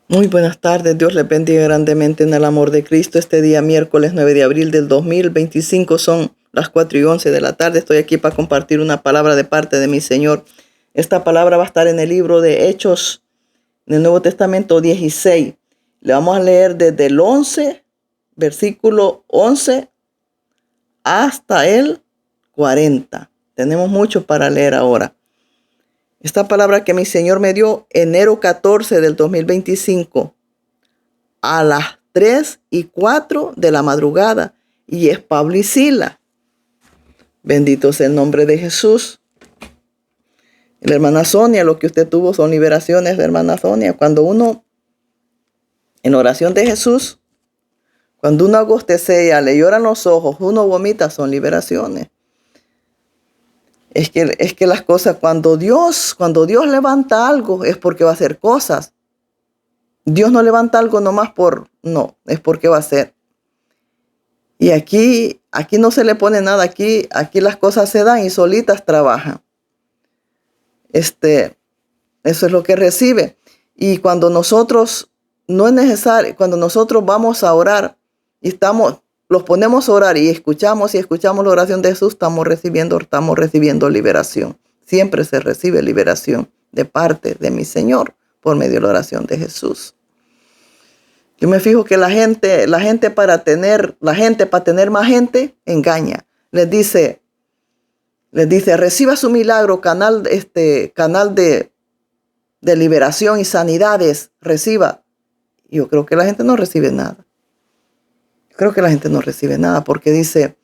Muy buenas tardes, Dios les bendiga grandemente en el amor de Cristo. Este día miércoles 9 de abril del 2025 son las 4:11 de la tarde. Estoy aquí para compartir una palabra de parte de mi Señor. Esta palabra va a estar en el libro de Hechos, en el Nuevo Testamento 16. Le vamos a leer desde el 11, versículo 11 hasta el 40. Tenemos mucho para leer ahora. Esta palabra que mi Señor me dio enero 14 del 2025 a las 3:04 de la madrugada, y es Pablo y Sila. Bendito sea el nombre de Jesús. La hermana Sonia, lo que usted tuvo son liberaciones de hermana Sonia. Cuando uno, en oración de Jesús, cuando uno agostecea, le lloran los ojos, uno vomita, son liberaciones. Es que las cosas, cuando Dios levanta algo, es porque va a hacer cosas. Dios no levanta algo nomás no, es porque va a hacer. Y aquí no se le pone nada, aquí las cosas se dan y solitas trabajan. Eso es lo que recibe. Y cuando nosotros, no es necesario, cuando nosotros vamos a orar y los ponemos a orar y escuchamos la oración de Jesús, estamos recibiendo liberación. Siempre se recibe liberación de parte de mi Señor por medio de la oración de Jesús. Yo me fijo que la gente para tener más gente, engaña. Les dice, reciba su milagro, canal de liberación y sanidades, reciba. Yo creo que la gente no recibe nada. Porque dice,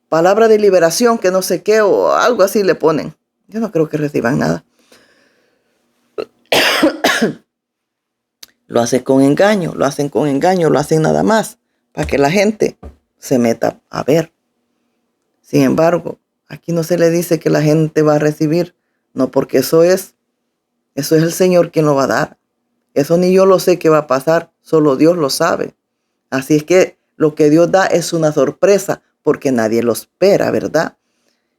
palabra de liberación, que no sé qué, o algo así le ponen. Yo no creo que reciban nada. Lo hacen con engaño, lo hacen nada más para que la gente se meta a ver. Sin embargo, aquí no se le dice que la gente va a recibir, no, porque eso es el Señor quien lo va a dar. Eso ni yo lo sé qué va a pasar, solo Dios lo sabe. Así es que lo que Dios da es una sorpresa, porque nadie lo espera, ¿verdad?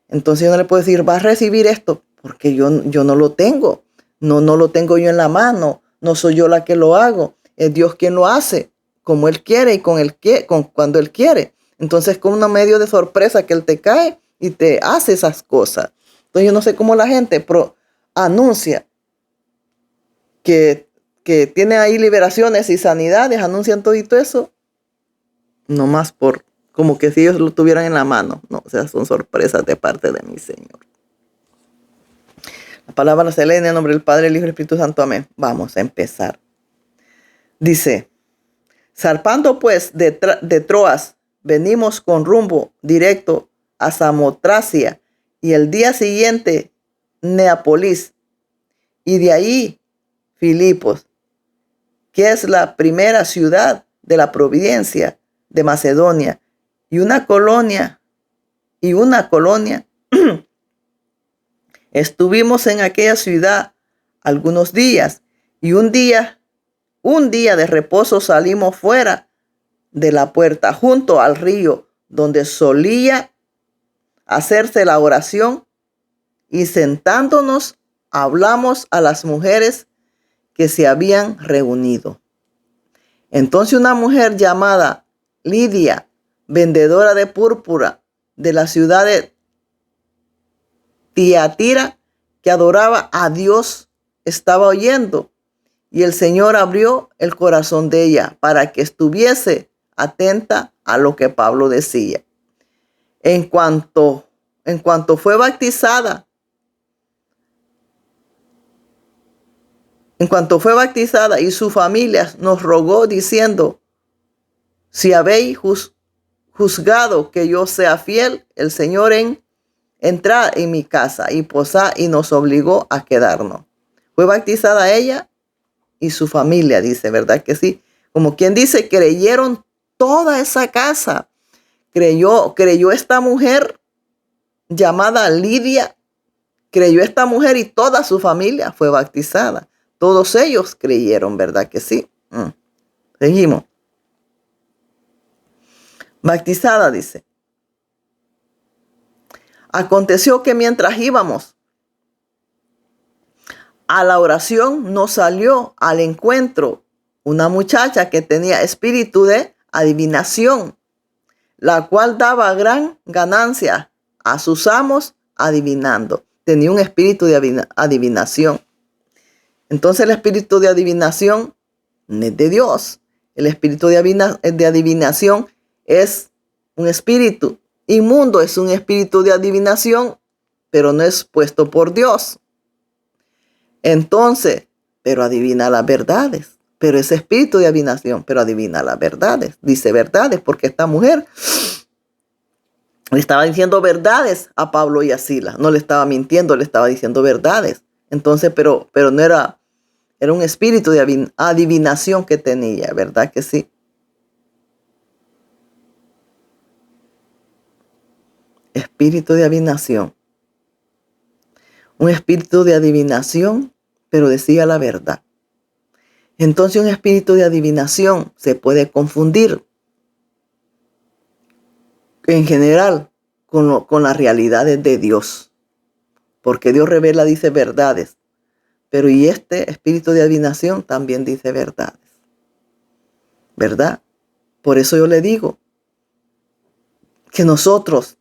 Entonces yo no le puedo decir, va a recibir esto, porque yo no lo tengo. No lo tengo yo en la mano. No soy yo la que lo hago. Es Dios quien lo hace, como Él quiere y cuando Él quiere. Entonces, con un medio de sorpresa que Él te cae y te hace esas cosas. Entonces, yo no sé cómo la gente anuncia que tiene ahí liberaciones y sanidades, anuncian todo eso, nomás como que si ellos lo tuvieran en la mano. No, o sea, son sorpresas de parte de mi Señor. La palabra se lee en el nombre del Padre, el Hijo y el Espíritu Santo. Amén. Vamos a empezar. Dice, zarpando pues de Troas, venimos con rumbo directo a Samotracia, y el día siguiente Neapolis, y de ahí Filipos, que es la primera ciudad de la provincia de Macedonia, y una colonia. Estuvimos en aquella ciudad algunos días, y un día de reposo salimos fuera de la puerta, junto al río, donde solía hacerse la oración, y sentándonos hablamos a las mujeres que se habían reunido. Entonces una mujer llamada Lidia, vendedora de púrpura de la ciudad de Tiatira, que adoraba a Dios, estaba oyendo, y el Señor abrió el corazón de ella para que estuviese atenta a lo que Pablo decía. En cuanto fue bautizada y su familia nos rogó diciendo, si habéis juzgado que yo sea fiel, el Señor entrad en mi casa y posad, y nos obligó a quedarnos. Fue bautizada ella y su familia, dice, ¿verdad que sí? Como quien dice, creyeron toda esa casa. Creyó esta mujer llamada Lidia, creyó esta mujer, y toda su familia fue bautizada. Todos ellos creyeron, ¿verdad que sí? Seguimos. Bautizada, dice. Aconteció que mientras íbamos A la oración no salió al encuentro una muchacha que tenía espíritu de adivinación, la cual daba gran ganancia a sus amos adivinando. Tenía un espíritu de adivinación. Entonces el espíritu de adivinación no es de Dios. El espíritu de adivinación es un espíritu inmundo, es un espíritu de adivinación, pero no es puesto por Dios. Entonces, pero adivina las verdades. Pero ese espíritu de adivinación, pero adivina las verdades. Dice verdades porque esta mujer le estaba diciendo verdades a Pablo y a Silas. No le estaba mintiendo, le estaba diciendo verdades. Entonces, pero no era un espíritu de adivinación que tenía, ¿verdad que sí? Espíritu de adivinación. Un espíritu de adivinación, pero decía la verdad. Entonces un espíritu de adivinación se puede confundir en general con las realidades de Dios. Porque Dios revela, dice verdades. Pero y este espíritu de adivinación también dice verdades. ¿Verdad? Por eso yo le digo que nosotros,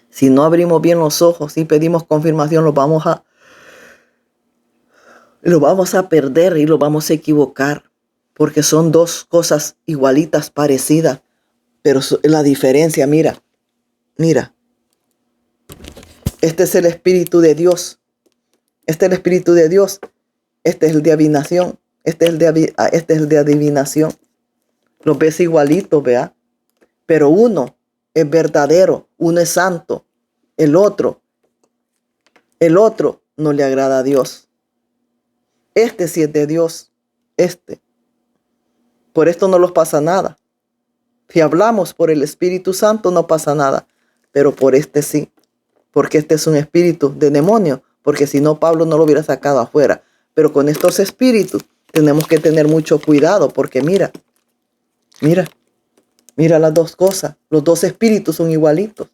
si no abrimos bien los ojos y pedimos confirmación, lo vamos a perder y lo vamos a equivocar. Porque son dos cosas igualitas, parecidas. Pero la diferencia, mira. Este es el Espíritu de Dios. Este es el Espíritu de Dios. Este es el de adivinación. Este es el de adivinación. Los ves igualitos, vea. Pero uno es verdadero, uno es santo. El otro no le agrada a Dios. Este sí es de Dios. Por esto no los pasa nada. Si hablamos por el Espíritu Santo no pasa nada. Pero por este sí. Porque este es un espíritu de demonio. Porque si no, Pablo no lo hubiera sacado afuera. Pero con estos espíritus tenemos que tener mucho cuidado. Porque mira las dos cosas. Los dos espíritus son igualitos.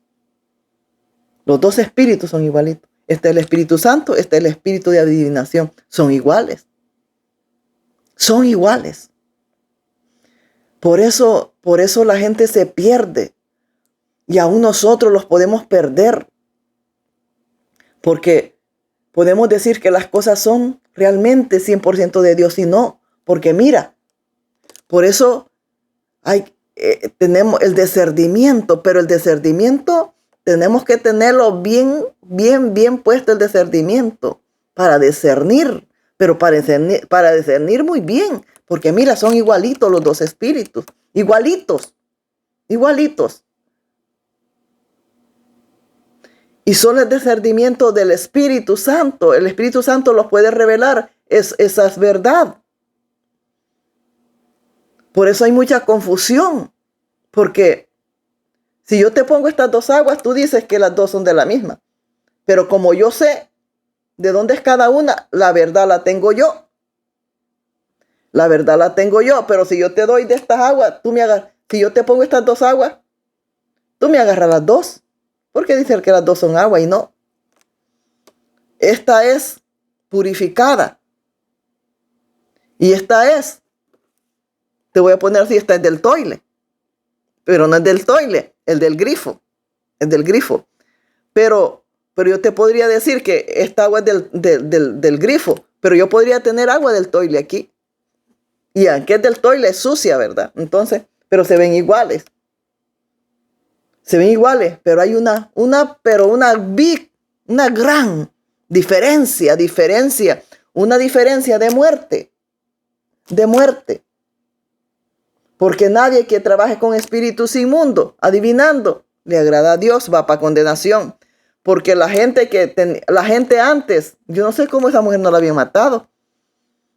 Los dos espíritus son igualitos. Este es el Espíritu Santo, este es el espíritu de adivinación. Son iguales. Son iguales. Por eso la gente se pierde. Y aún nosotros los podemos perder. Porque podemos decir que las cosas son realmente 100% de Dios y no. Porque mira, por eso tenemos el discernimiento, pero el discernimiento tenemos que tenerlo bien puesto el discernimiento para discernir, pero para discernir muy bien, porque mira, son igualitos los dos espíritus, igualitos. Y solo el discernimiento del Espíritu Santo, el Espíritu Santo los puede revelar, esa es verdad. Por eso hay mucha confusión, porque si yo te pongo estas dos aguas, tú dices que las dos son de la misma. Pero como yo sé de dónde es cada una, la verdad la tengo yo. La verdad la tengo yo, pero si yo te doy de estas aguas, si yo te pongo estas dos aguas, tú me agarras las dos. Porque dicen que las dos son agua y no. Esta es purificada. Y esta es, te voy a poner así, esta es del toile. Pero no es del toile, el del grifo. Es del grifo. Pero yo te podría decir que esta agua es del grifo. Pero yo podría tener agua del toile aquí. Y aunque es del toile, es sucia, ¿verdad? Entonces, pero se ven iguales. Se ven iguales, pero hay una gran diferencia, una diferencia de muerte. Porque nadie que trabaje con espíritus inmundos, adivinando, le agrada a Dios, va para condenación. Porque la gente antes, yo no sé cómo esa mujer no la había matado.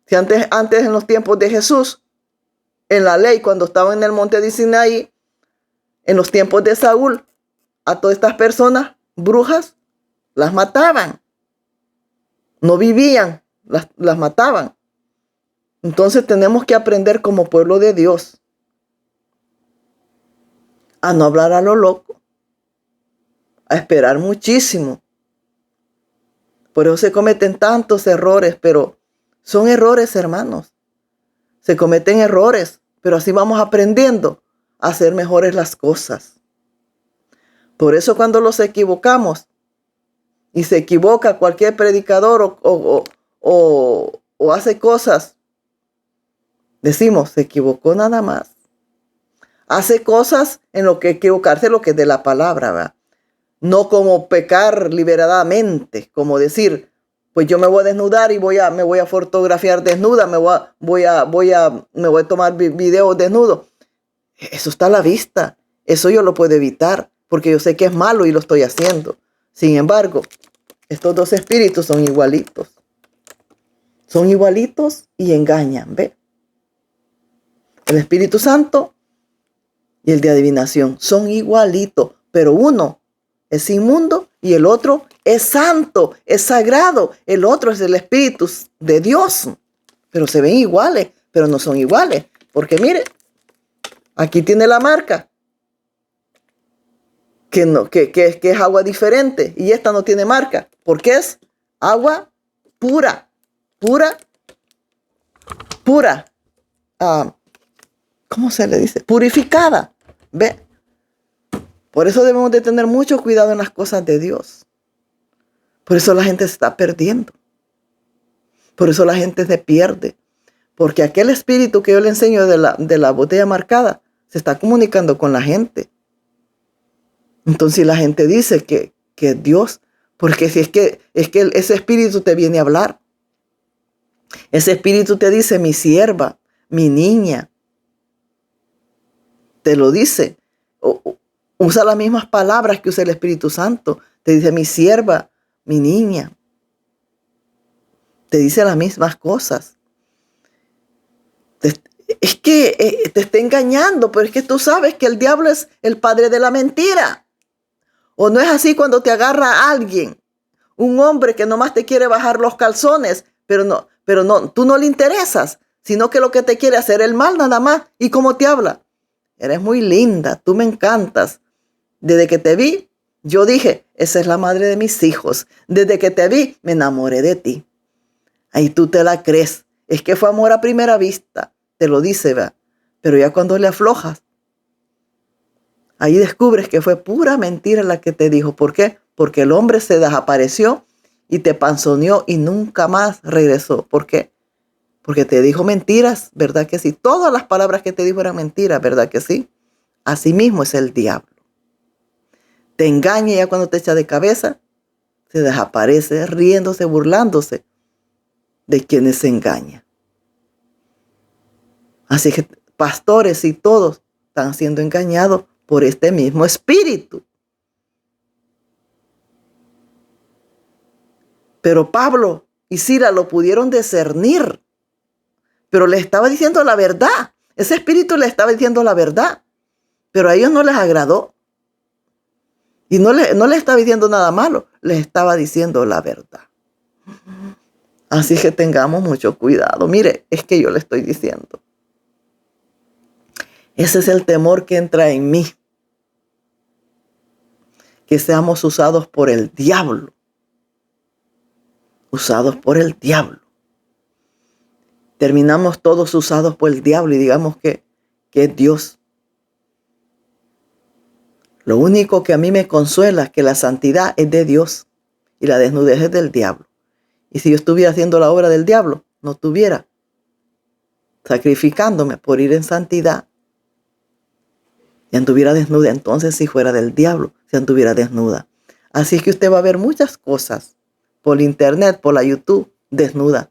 Si antes en los tiempos de Jesús, en la ley, cuando estaba en el monte de Sinaí, en los tiempos de Saúl, a todas estas personas brujas las mataban. No vivían, las mataban. Entonces tenemos que aprender como pueblo de Dios a no hablar a lo loco, a esperar muchísimo, Por eso se cometen tantos errores, pero son errores, hermanos. Se cometen errores, pero así vamos aprendiendo a hacer mejores las cosas. Por eso cuando los equivocamos, y se equivoca cualquier predicador o hace cosas, decimos, se equivocó nada más. Hace cosas en lo que equivocarse, lo que es de la palabra, ¿verdad? No como pecar liberadamente, como decir, pues yo me voy a desnudar y me voy a fotografiar desnuda, me voy a tomar videos desnudos. Eso está a la vista. Eso yo lo puedo evitar porque yo sé que es malo y lo estoy haciendo. Sin embargo, estos dos espíritus son igualitos. Son igualitos y engañan, ¿ve? El Espíritu Santo y el de adivinación son igualitos, pero uno es inmundo y el otro es santo, es sagrado. El otro es el Espíritu de Dios. Pero se ven iguales, pero no son iguales. Porque mire, aquí tiene la marca. Que es agua diferente. Y esta no tiene marca. Porque es agua pura. Pura. ¿Cómo se le dice? Purificada. ¿Ve? Por eso debemos de tener mucho cuidado en las cosas de Dios. Por eso la gente se está perdiendo. Por eso la gente se pierde. Porque aquel espíritu que yo le enseño de la botella marcada se está comunicando con la gente. Entonces la gente dice que Dios, porque si es que ese espíritu te viene a hablar. Ese espíritu te dice, mi sierva, mi niña. Te lo dice. Usa las mismas palabras que usa el Espíritu Santo. Te dice, mi sierva, mi niña. Te dice las mismas cosas. Es que te está engañando, pero es que tú sabes que el diablo es el padre de la mentira. ¿O no es así cuando te agarra a alguien? Un hombre que nomás te quiere bajar los calzones, pero no, tú no le interesas, sino que lo que te quiere hacer el mal nada más. ¿Y cómo te habla? Eres muy linda, tú me encantas. Desde que te vi, yo dije, esa es la madre de mis hijos. Desde que te vi, me enamoré de ti. Ahí tú te la crees. Es que fue amor a primera vista. Te lo dice, ¿verdad? Pero ya cuando le aflojas, ahí descubres que fue pura mentira la que te dijo. ¿Por qué? Porque el hombre se desapareció y te panzoneó y nunca más regresó. ¿Por qué? Porque te dijo mentiras, ¿verdad que sí? Todas las palabras que te dijo eran mentiras, ¿verdad que sí? Así mismo es el diablo. Te engaña y ya cuando te echa de cabeza, se desaparece riéndose, burlándose de quienes se engañan. Así que pastores y todos están siendo engañados por este mismo espíritu. Pero Pablo y Silas lo pudieron discernir, pero les estaba diciendo la verdad. Ese espíritu les estaba diciendo la verdad, pero a ellos no les agradó. Y no les estaba diciendo nada malo, les estaba diciendo la verdad. Así que tengamos mucho cuidado. Mire, es que yo le estoy diciendo. Ese es el temor que entra en mí. Que seamos usados por el diablo. Usados por el diablo. Terminamos todos usados por el diablo y digamos que es Dios. Lo único que a mí me consuela es que la santidad es de Dios y la desnudez es del diablo. Y si yo estuviera haciendo la obra del diablo, no estuviera sacrificándome por ir en santidad. Si anduviera desnuda, entonces si fuera del diablo, si anduviera desnuda. Así es que usted va a ver muchas cosas por internet, por la YouTube, desnuda.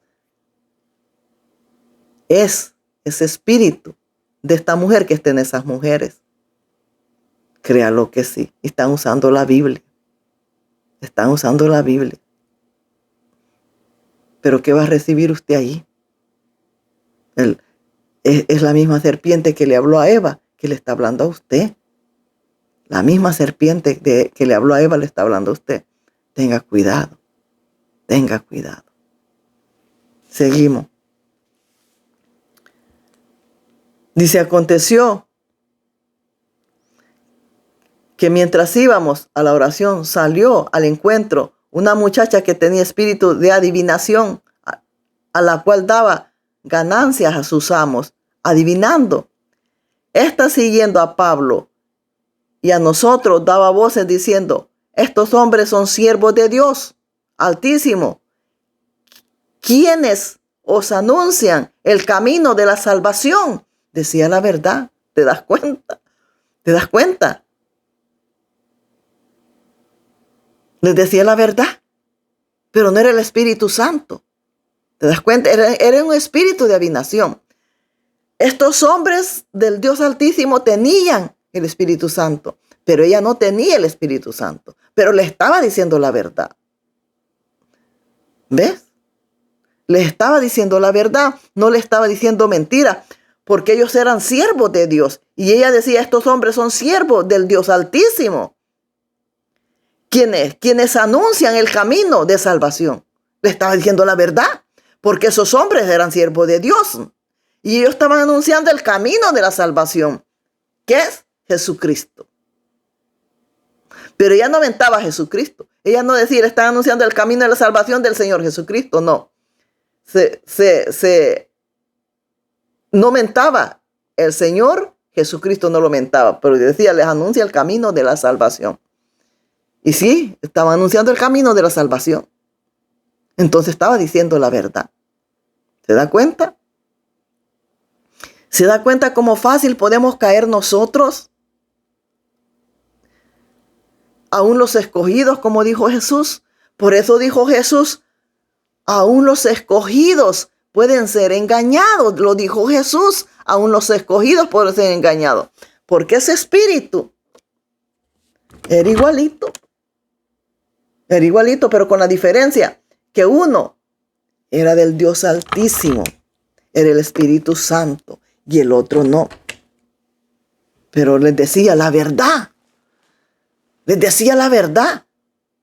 Es ese espíritu de esta mujer que está en esas mujeres. Créalo que sí. Están usando la Biblia. Están usando la Biblia. Pero ¿qué va a recibir usted ahí? Es la misma serpiente que le habló a Eva, que le está hablando a usted. La misma serpiente que le habló a Eva le está hablando a usted. Tenga cuidado. Tenga cuidado. Seguimos. Dice, aconteció que mientras íbamos a la oración, salió al encuentro una muchacha que tenía espíritu de adivinación, a la cual daba ganancias a sus amos, adivinando. Esta, siguiendo a Pablo y a nosotros, daba voces diciendo: estos hombres son siervos de Dios Altísimo, quienes os anuncian el camino de la salvación. Decía la verdad. ¿Te das cuenta? ¿Te das cuenta? Les decía la verdad, pero no era el Espíritu Santo. ¿Te das cuenta? Era un espíritu de adivinación. Estos hombres del Dios Altísimo tenían el Espíritu Santo, pero ella no tenía el Espíritu Santo, pero le estaba diciendo la verdad. ¿Ves? Le estaba diciendo la verdad, no le estaba diciendo mentira, porque ellos eran siervos de Dios. Y ella decía: estos hombres son siervos del Dios Altísimo, quienes anuncian el camino de salvación. Le estaba diciendo la verdad, porque esos hombres eran siervos de Dios. Y ellos estaban anunciando el camino de la salvación, que es Jesucristo. Pero ella no mentaba a Jesucristo. Ella no decía: le están anunciando el camino de la salvación del Señor Jesucristo. No. No mentaba. El Señor Jesucristo no lo mentaba, pero decía: les anuncia el camino de la salvación. Y sí, estaba anunciando el camino de la salvación. Entonces estaba diciendo la verdad. ¿Se da cuenta? ¿Se da cuenta cómo fácil podemos caer nosotros? Aún los escogidos, como dijo Jesús. Por eso dijo Jesús: aún los escogidos pueden ser engañados. Lo dijo Jesús: aún los escogidos pueden ser engañados. Porque ese espíritu era igualito. Era igualito, pero con la diferencia que uno era del Dios Altísimo, era el Espíritu Santo, y el otro no. Pero les decía la verdad. Les decía la verdad.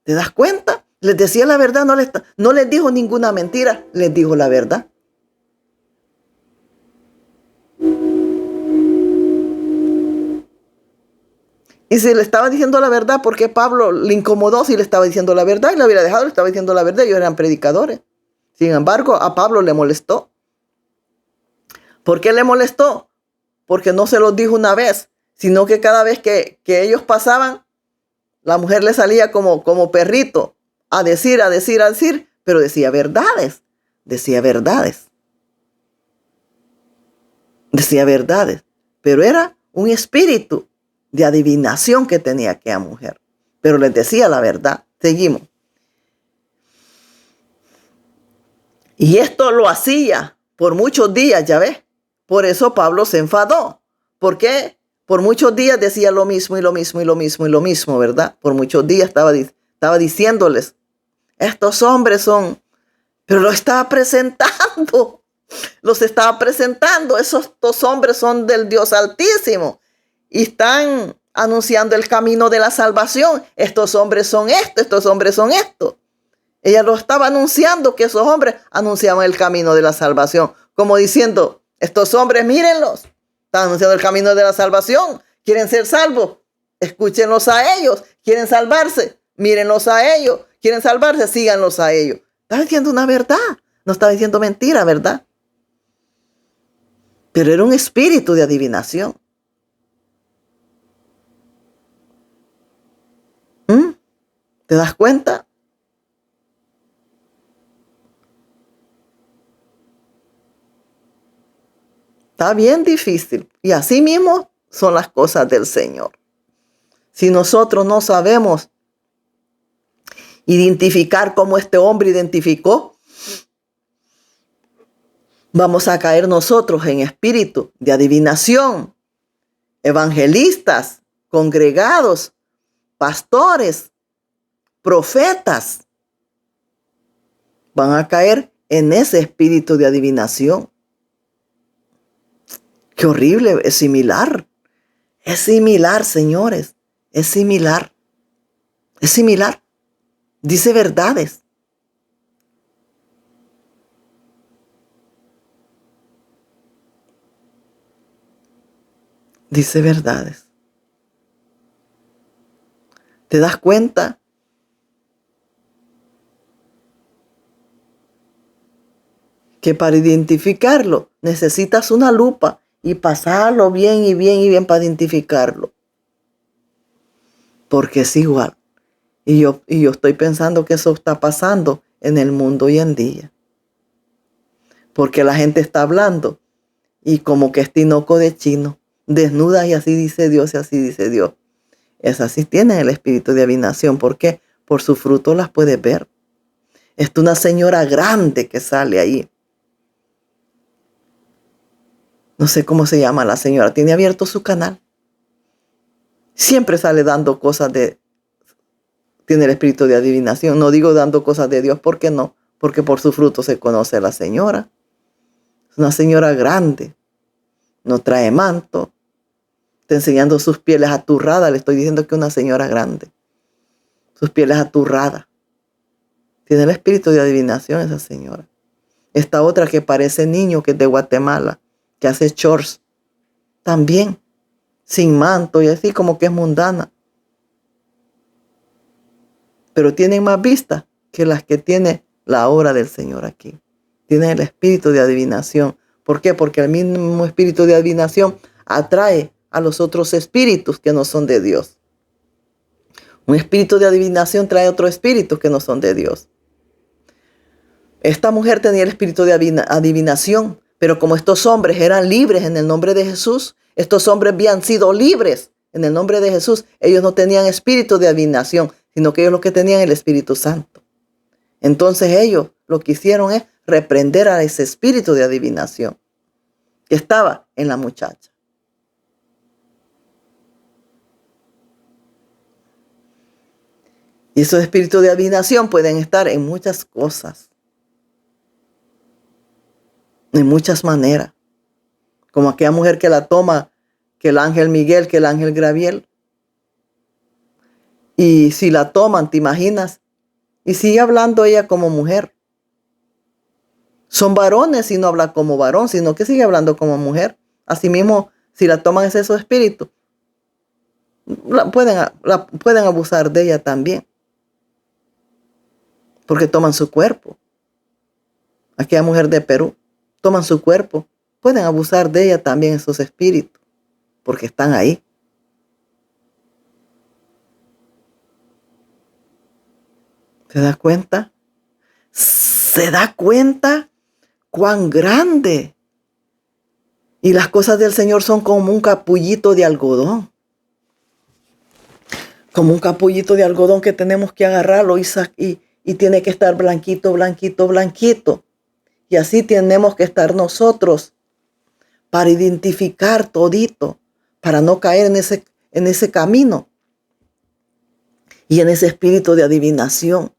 ¿Te das cuenta? Les decía la verdad, no les dijo ninguna mentira, les dijo la verdad. Y si le estaba diciendo la verdad, ¿por qué Pablo le incomodó si le estaba diciendo la verdad? Y le hubiera dejado, le estaba diciendo la verdad, ellos eran predicadores. Sin embargo, a Pablo le molestó. ¿Por qué le molestó? Porque no se los dijo una vez, sino que cada vez que ellos pasaban, la mujer le salía como perrito a decir, pero decía verdades. Decía verdades. Decía verdades. Pero era un espíritu de adivinación que tenía aquella mujer. Pero les decía la verdad. Seguimos. Y esto lo hacía por muchos días, ya ves. Por eso Pablo se enfadó. ¿Por qué? Por muchos días decía lo mismo y lo mismo y lo mismo y lo mismo, ¿verdad? Por muchos días estaba diciéndoles: estos hombres son... Pero lo estaba presentando. Los estaba presentando. Estos hombres son del Dios Altísimo. Y están anunciando el camino de la salvación. Estos hombres son esto, estos hombres son esto. Ella lo estaba anunciando, que esos hombres anunciaban el camino de la salvación. Como diciendo: estos hombres, mírenlos. Están anunciando el camino de la salvación. Quieren ser salvos. Escúchenlos a ellos. Quieren salvarse. Mírenlos a ellos. Quieren salvarse. Síganlos a ellos. Está diciendo una verdad. No está diciendo mentira, ¿verdad? Pero era un espíritu de adivinación. ¿Te das cuenta? Está bien difícil. Y así mismo son las cosas del Señor. Si nosotros no sabemos identificar como este hombre identificó, vamos a caer nosotros en espíritu de adivinación. Evangelistas, congregados, pastores, profetas, van a caer en ese espíritu de adivinación. Qué horrible, es similar. Es similar, señores. Es similar. Es similar. Dice verdades. Dice verdades. ¿Te das cuenta? que para identificarlo necesitas una lupa y pasarlo bien y bien y bien para identificarlo. Porque es igual. Y yo estoy pensando que eso está pasando en el mundo hoy en día. Porque la gente está hablando y como que es tinoco de chino, desnudas y así dice Dios y así dice Dios. Esas sí tienen el espíritu de adivinación. ¿Por qué? Por su fruto las puedes ver. Es una señora grande que sale ahí. No sé cómo se llama la señora. Tiene abierto su canal. Siempre sale dando cosas tiene el espíritu de adivinación. No digo dando cosas de Dios. ¿Por qué no? Porque por su fruto se conoce a la señora. Es una señora grande. No trae manto. Está enseñando sus pieles aturradas. Le estoy diciendo que es una señora grande. Sus pieles aturradas. Tiene el espíritu de adivinación esa señora. Esta otra que parece niño, que es de Guatemala, que hace shorts, también, sin manto y así como que es mundana. Pero tienen más vista que las que tiene la obra del Señor aquí. Tienen el espíritu de adivinación. ¿Por qué? Porque el mismo espíritu de adivinación atrae a los otros espíritus que no son de Dios. Un espíritu de adivinación trae otros espíritus que no son de Dios. Esta mujer tenía el espíritu de adivinación, pero como estos hombres eran libres en el nombre de Jesús, estos hombres habían sido libres en el nombre de Jesús, ellos no tenían espíritu de adivinación, sino que ellos lo que tenían el Espíritu Santo. Entonces ellos lo que hicieron es reprender a ese espíritu de adivinación que estaba en la muchacha. Y esos espíritus de adivinación pueden estar en muchas cosas. De muchas maneras. Como aquella mujer que la toma, que el ángel Miguel, que el ángel Gabriel. Y si la toman, ¿te imaginas? Y sigue hablando ella como mujer. Son varones y no habla como varón, sino que sigue hablando como mujer. Asimismo, si la toman es esos espíritus, pueden abusar de ella también. Porque toman su cuerpo. Aquella mujer de Perú. Toman su cuerpo, pueden abusar de ella también esos espíritus, porque están ahí. ¿Se da cuenta? ¿Se da cuenta cuán grande? Y las cosas del Señor son como un capullito de algodón. Como un capullito de algodón que tenemos que agarrarlo y tiene que estar blanquito, blanquito, blanquito. Y así tenemos que estar nosotros para identificar todito, para no caer en ese camino y en ese espíritu de adivinación.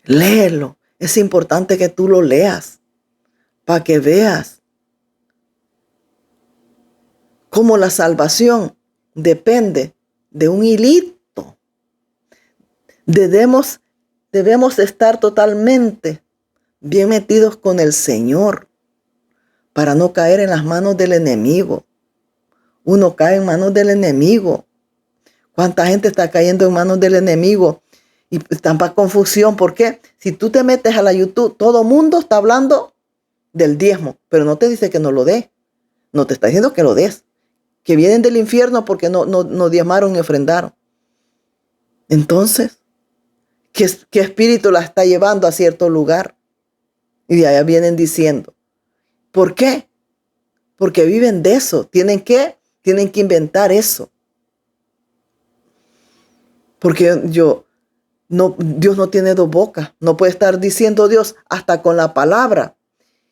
Léelo. Es importante que tú lo leas para que veas cómo la salvación depende de un hilito. Debemos estar totalmente bien metidos con el Señor para no caer en las manos del enemigo. Uno cae en manos del enemigo. ¿Cuánta gente está cayendo en manos del enemigo? Y tanta confusión. ¿Por qué? Si tú te metes a la YouTube, todo mundo está hablando del diezmo, pero no te dice que no lo des. No te está diciendo que lo des. Que vienen del infierno porque no diezmaron ni ofrendaron. Entonces, ¿qué espíritu la está llevando a cierto lugar? Y de allá vienen diciendo, ¿por qué? Porque viven de eso. Tienen que inventar eso. Porque Dios no tiene dos bocas. No puede estar diciendo Dios hasta con la palabra.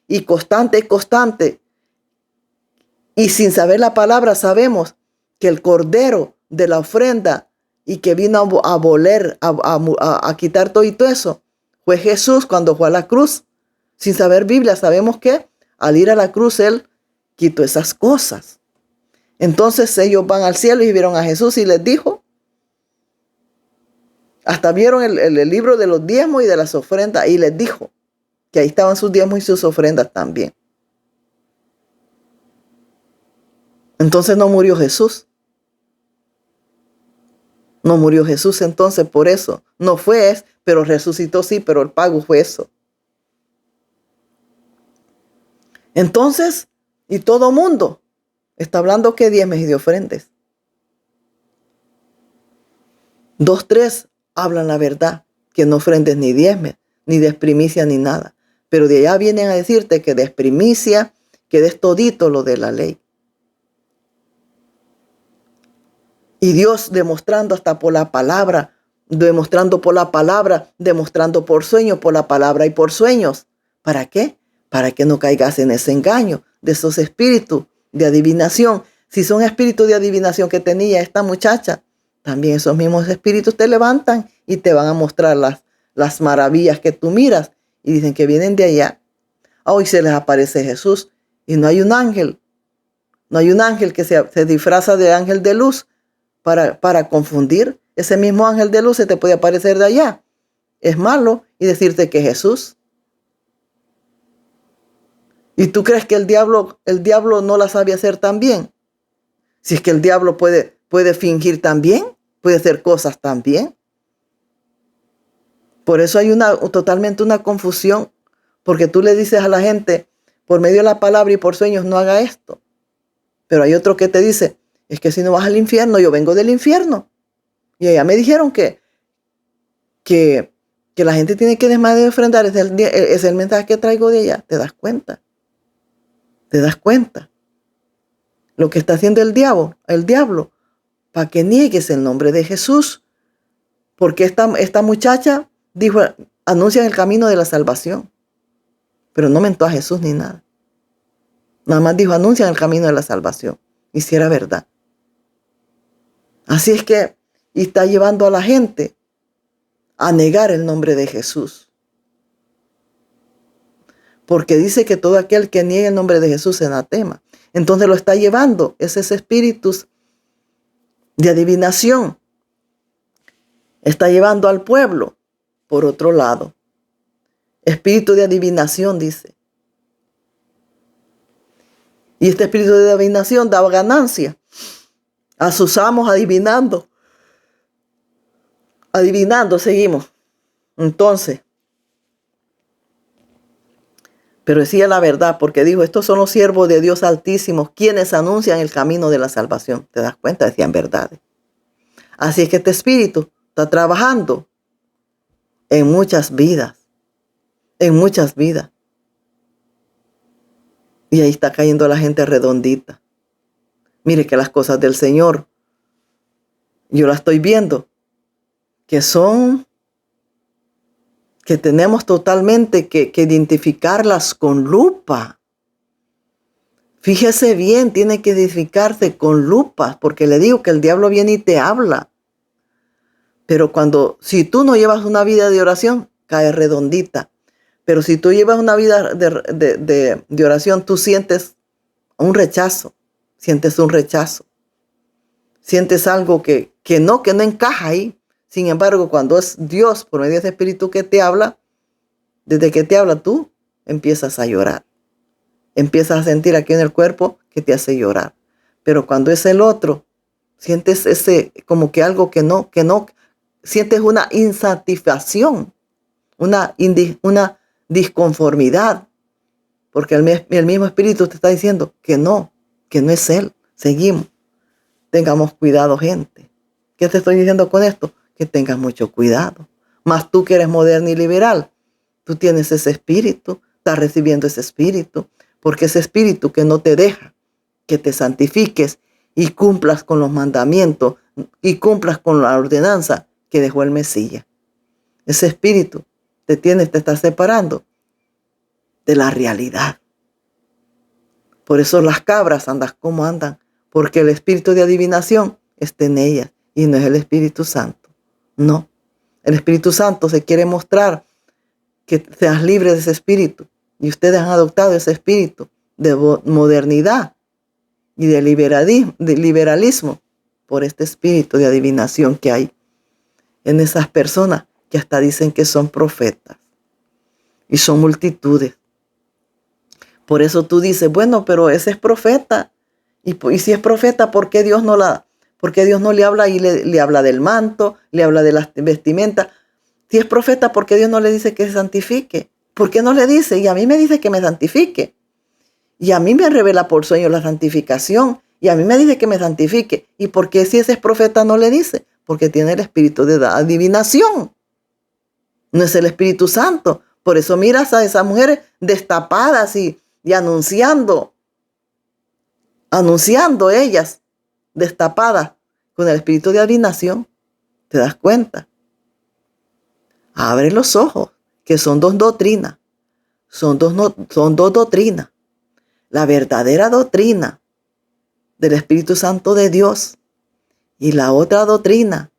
Y constante. Y sin saber la palabra sabemos que el cordero de la ofrenda y que vino a aboler, a quitar todo eso, fue Jesús cuando fue a la cruz. Sin saber Biblia sabemos que al ir a la cruz Él quitó esas cosas. Entonces ellos van al cielo y vieron a Jesús y les dijo, hasta vieron el libro de los diezmos y de las ofrendas y les dijo que ahí estaban sus diezmos y sus ofrendas también. Entonces no murió Jesús. No murió Jesús entonces por eso. No fue, pero resucitó sí, pero el pago fue eso. Entonces, y todo mundo está hablando que diezmes y de ofrendes. 2, 3 hablan la verdad, que no ofrendes ni diezmes, ni des primicia, ni nada. Pero de allá vienen a decirte que des primicia, que des todito lo de la ley. Y Dios demostrando hasta por la palabra, demostrando por la palabra, demostrando por sueños, por la palabra y por sueños. ¿Para qué? Para que no caigas en ese engaño de esos espíritus de adivinación. Si son espíritus de adivinación que tenía esta muchacha, también esos mismos espíritus te levantan y te van a mostrar las maravillas que tú miras y dicen que vienen de allá. Hoy se les aparece Jesús y no hay un ángel. No hay un ángel que se disfraza de ángel de luz para confundir. Ese mismo ángel de luz se te puede aparecer de allá. Es malo y decirte que es Jesús. ¿Y tú crees que el diablo no la sabe hacer tan bien? Si es que el diablo puede fingir también, puede hacer cosas también. Por eso hay totalmente una confusión, porque tú le dices a la gente, por medio de la palabra y por sueños, no haga esto. Pero hay otro que te dice, es que si no vas al infierno, yo vengo del infierno. Y allá me dijeron que la gente tiene que desmayar de ofrendar. Es el mensaje que traigo de allá. ¿Te das cuenta? ¿Te das cuenta? Lo que está haciendo el diablo, para que niegues el nombre de Jesús. Porque esta muchacha dijo, anuncian el camino de la salvación. Pero no mentó a Jesús ni nada. Nada más dijo, anuncian el camino de la salvación. Y si era verdad. Así es que, y está llevando a la gente a negar el nombre de Jesús. Porque dice que todo aquel que niegue el nombre de Jesús es anatema. Entonces lo está llevando esos espíritus de adivinación. Está llevando al pueblo por otro lado. Espíritu de adivinación, dice. Y este espíritu de adivinación daba ganancia a sus amos adivinando. Adivinando, seguimos. Entonces, pero decía la verdad, porque dijo, estos son los siervos de Dios Altísimo, quienes anuncian el camino de la salvación. ¿Te das cuenta? Decían verdades. Así es que este espíritu está trabajando en muchas vidas. En muchas vidas. Y ahí está cayendo la gente redondita. Mire que las cosas del Señor, yo las estoy viendo, que tenemos totalmente que identificarlas con lupa. Fíjese bien, tiene que identificarse con lupa, porque le digo que el diablo viene y te habla. Pero si tú no llevas una vida de oración, cae redondita. Pero si tú llevas una vida de oración, tú sientes un rechazo. Sientes un rechazo. Sientes algo que no encaja ahí. Sin embargo, cuando es Dios por medio de ese espíritu que te habla, desde que te habla tú, empiezas a llorar. Empiezas a sentir aquí en el cuerpo que te hace llorar. Pero cuando es el otro, sientes como que algo que no, sientes una insatisfacción, una disconformidad. Porque el mismo espíritu te está diciendo que no es él. Seguimos. Tengamos cuidado, gente. ¿Qué te estoy diciendo con esto? Que tengas mucho cuidado. Mas tú que eres moderno y liberal, tú tienes ese espíritu, estás recibiendo ese espíritu, porque ese espíritu que no te deja que te santifiques y cumplas con los mandamientos y cumplas con la ordenanza que dejó el Mesías. Ese espíritu te está separando de la realidad. Por eso las cabras andan como andan, porque el espíritu de adivinación está en ellas y no es el Espíritu Santo. No, el Espíritu Santo se quiere mostrar que seas libre de ese espíritu y ustedes han adoptado ese espíritu de modernidad y de liberalismo por este espíritu de adivinación que hay en esas personas que hasta dicen que son profetas y son multitudes. Por eso tú dices, bueno, pero ese es profeta y si es profeta, ¿por qué Dios no le habla y le habla del manto, le habla de las vestimentas? Si es profeta, ¿por qué Dios no le dice que se santifique? ¿Por qué no le dice? Y a mí me dice que me santifique. Y a mí me revela por sueño la santificación. Y a mí me dice que me santifique. ¿Y por qué si ese es profeta no le dice? Porque tiene el espíritu de adivinación. No es el Espíritu Santo. Por eso miras a esas mujeres destapadas y anunciando ellas, destapadas, con el espíritu de adivinación. ¿Te das cuenta? Abre los ojos, que son dos doctrinas. Son dos doctrinas. La verdadera doctrina del Espíritu Santo de Dios y la otra doctrina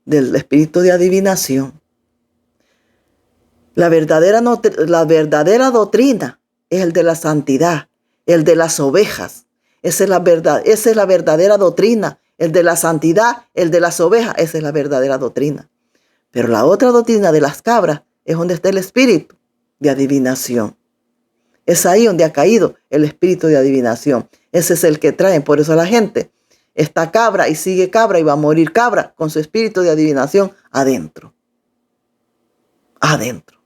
del espíritu de adivinación. La verdadera doctrina es el de la santidad, el de las ovejas. Esa es la verdad, esa es la verdadera doctrina. El de la santidad, el de las ovejas, esa es la verdadera doctrina. Pero la otra doctrina de las cabras es donde está el espíritu de adivinación. Es ahí donde ha caído el espíritu de adivinación. Ese es el que traen. Por eso la gente está cabra y sigue cabra y va a morir cabra con su espíritu de adivinación adentro. Adentro.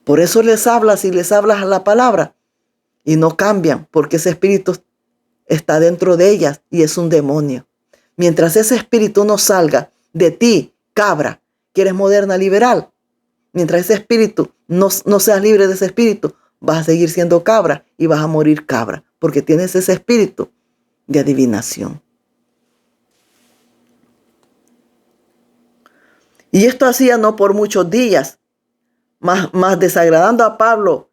Por eso les hablas y les hablas a la palabra y no cambian, porque ese espíritu está dentro de ellas y es un demonio. Mientras ese espíritu no salga de ti, cabra, que eres moderna liberal, mientras ese espíritu no seas libre de ese espíritu, vas a seguir siendo cabra y vas a morir cabra, porque tienes ese espíritu de adivinación. Y esto hacía no por muchos días, más desagradando a Pablo,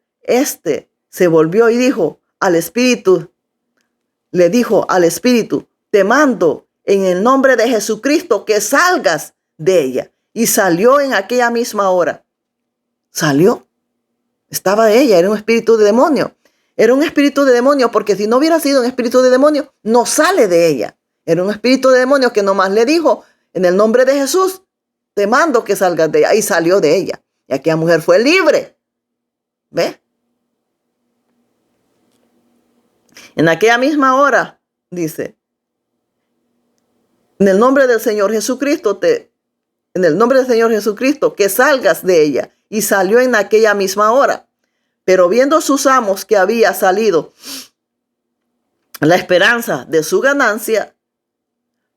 se volvió y dijo al espíritu, le dijo al espíritu, te mando en el nombre de Jesucristo que salgas de ella. Y salió en aquella misma hora. Salió. Estaba ella, era un espíritu de demonio. Era un espíritu de demonio porque si no hubiera sido un espíritu de demonio, no sale de ella. Era un espíritu de demonio que nomás le dijo, en el nombre de Jesús, te mando que salgas de ella. Y salió de ella. Y aquella mujer fue libre. ¿Ve? En aquella misma hora, dice, en el nombre del Señor Jesucristo, que salgas de ella. Y salió en aquella misma hora. Pero viendo sus amos que había salido la esperanza de su ganancia,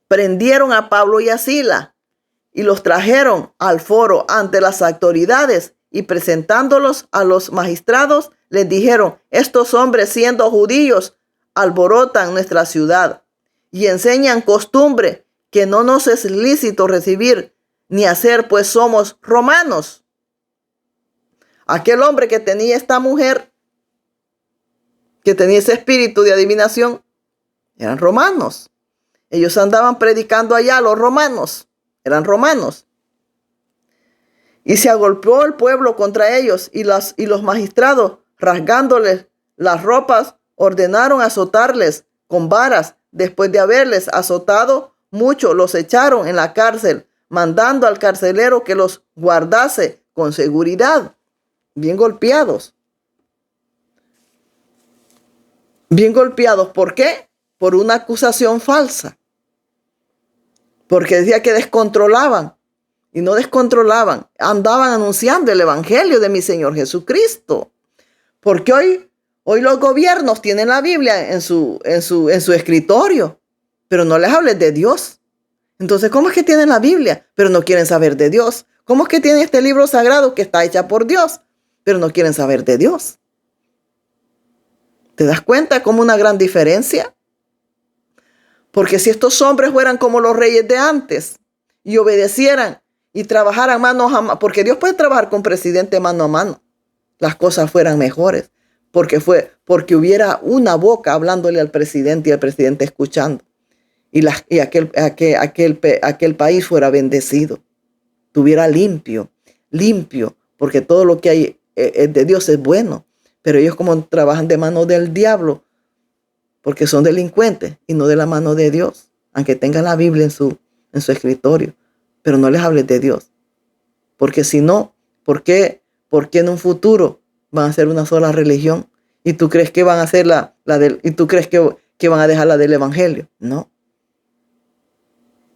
prendieron a Pablo y a Sila y los trajeron al foro ante las autoridades y presentándolos a los magistrados, les dijeron, estos hombres siendo judíos alborotan nuestra ciudad y enseñan costumbre que no nos es lícito recibir ni hacer, pues somos romanos. Aquel hombre que tenía esta mujer, que tenía ese espíritu de adivinación, eran romanos. Ellos andaban predicando allá, los romanos, eran romanos. Y se agolpeó el pueblo contra ellos y los magistrados, rasgándoles las ropas, ordenaron azotarles con varas. Después de haberles azotado mucho, los echaron en la cárcel, mandando al carcelero que los guardase con seguridad. Bien golpeados. Bien golpeados. ¿Por qué? Por una acusación falsa. Porque decía que descontrolaban. Y no descontrolaban. Andaban anunciando el evangelio de mi Señor Jesucristo. Porque hoy los gobiernos tienen la Biblia en su escritorio. Pero no les hables de Dios. Entonces, ¿cómo es que tienen la Biblia? Pero no quieren saber de Dios. ¿Cómo es que tienen este libro sagrado que está hecha por Dios? Pero no quieren saber de Dios. ¿Te das cuenta cómo una gran diferencia? Porque si estos hombres fueran como los reyes de antes y obedecieran y trabajaran mano a mano, porque Dios puede trabajar con presidente mano a mano, las cosas fueran mejores, porque hubiera una boca hablándole al presidente y el presidente escuchando y aquel país fuera bendecido, estuviera limpio, porque todo lo que hay de Dios es bueno, pero ellos como trabajan de mano del diablo, porque son delincuentes y no de la mano de Dios, aunque tengan la Biblia en su escritorio, pero no les hables de Dios, porque si no, ¿por qué en un futuro van a ser una sola religión? ¿Y tú crees que van a hacer y tú crees que van a dejar la del evangelio? No,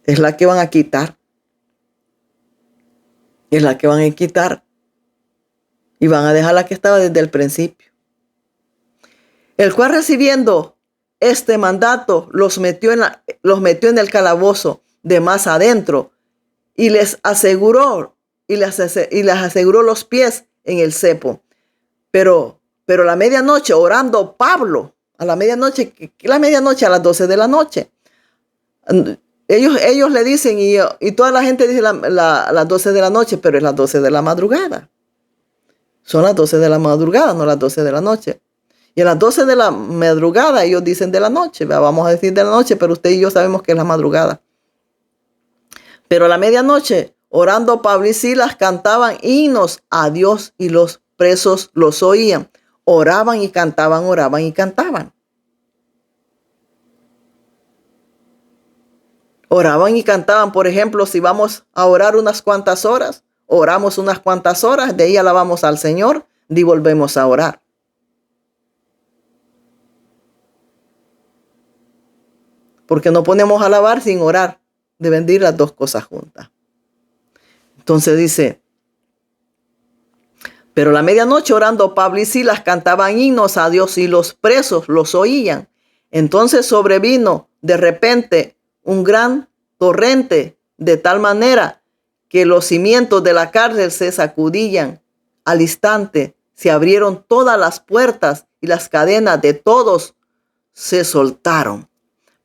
es la que van a quitar, es la que van a quitar. y van a dejar la que estaba desde el principio. El cual, recibiendo este mandato, los metió en el calabozo de más adentro y les aseguró los pies en el cepo. Pero a la medianoche, orando Pablo, a la medianoche a las 12 de la noche. Ellos le dicen, y toda la gente dice las 12 de la noche, pero es las 12 de la madrugada. Son las 12 de la madrugada, no las 12 de la noche. Y a las 12 de la madrugada ellos dicen de la noche. Vamos a decir de la noche, pero usted y yo sabemos que es la madrugada. Pero a la medianoche, orando Pablo y Silas, cantaban himnos a Dios y los presos los oían. Oraban y cantaban, oraban y cantaban. Oraban y cantaban. Por ejemplo, si vamos a orar unas cuantas horas, oramos unas cuantas horas, de ahí alabamos al Señor y volvemos a orar. Porque no ponemos a alabar sin orar. Deben ir las dos cosas juntas. Entonces dice, pero a la medianoche orando Pablo y Silas cantaban himnos a Dios y los presos los oían. Entonces sobrevino de repente un gran torrente, de tal manera que los cimientos de la cárcel se sacudían. Al instante se abrieron todas las puertas y las cadenas de todos se soltaron.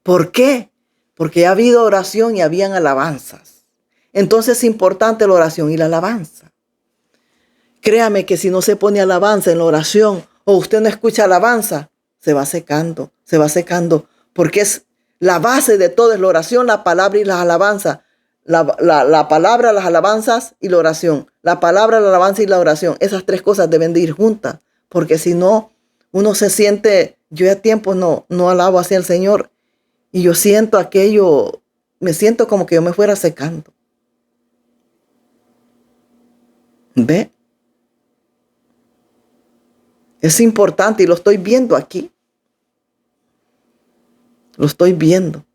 ¿Por qué? Porque ha habido oración y habían alabanzas. Entonces es importante la oración y la alabanza. Créame que si no se pone alabanza en la oración o usted no escucha alabanza, se va secando, porque es la base de todo, es la oración, la palabra y las alabanzas. La palabra, las alabanzas y la oración. La palabra, la alabanza y la oración. Esas tres cosas deben de ir juntas, porque si no, uno se siente, yo ya tiempo no alabo hacia el Señor y yo siento aquello, me siento como que yo me fuera secando. ¿Ve? Es importante y lo estoy viendo aquí. Lo estoy viendo.